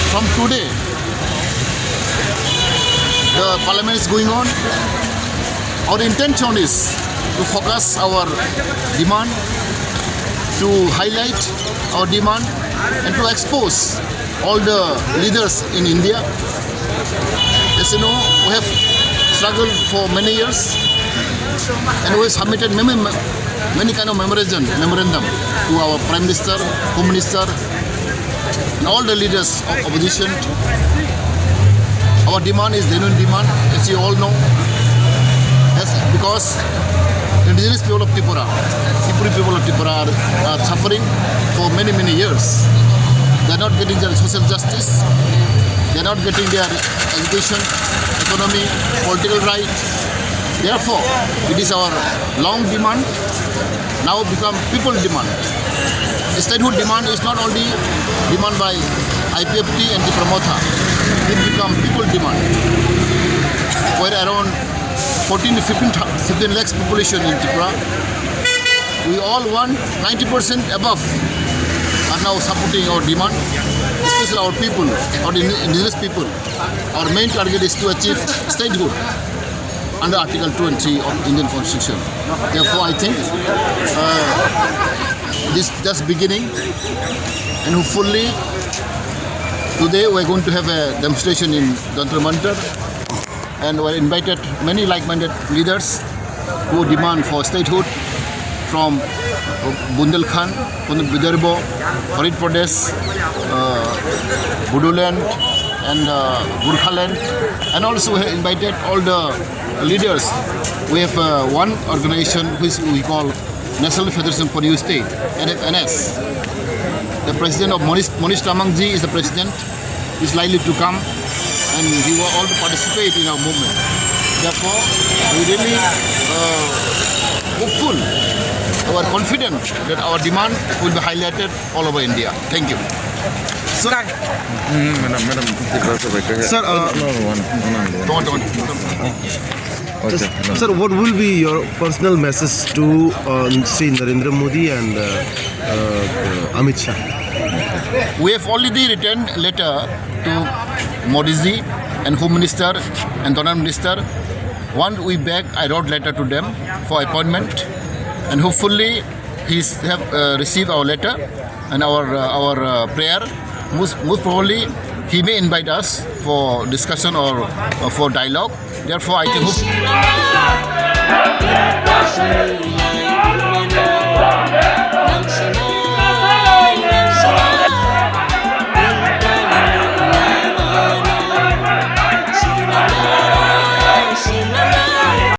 From today, the parliament is going on. Our intention is to focus our demand, to highlight our demand, and to expose all the leaders in India. As you know, we have struggled for many years, and we have submitted many kind of memorandum to our Prime Minister, Home Minister, and all the leaders of opposition. Our demand is genuine demand, as you all know, because the indigenous people of Tripura, people of Tripura are suffering for many years. They are not getting their social justice, they are not getting their education, economy, political right. Therefore, it is our long demand, now become people demand. The statehood demand is not only demand by IPFT and the promoter, it become people demand. Where around 14 to 15 lakhs population in Tripura, we all want 90% above are now supporting our demand, especially our people, our indigenous people. Our main target is to achieve statehood under Article 20 of Indian Constitution. Therefore, I think this is just beginning, and hopefully today we are going to have a demonstration in Jantar Mantar, and we are invited many like-minded leaders who demand for statehood from Bundelkhand, from Vidarbha, Farid Pradesh, Bodoland, and Gorkhaland, and also we have invited all the leaders. We have one organization which we call National Federation for New State, NS. The president of Monish Tamangji is the president. He is likely to come, and he will all participate in our movement. Therefore, we really hopeful, we are confident that our demand will be highlighted all over India. Thank you. Sir, Sir, what will be your personal message to Sri Narendra Modi and Amit Shah? We have already written a letter to Modi ji and Home Minister and Donor Minister. 1 week back, I wrote letter to them for appointment, and hopefully he have received our letter and our prayer. Most probably he may invite us for discussion or for dialogue. Therefore, I think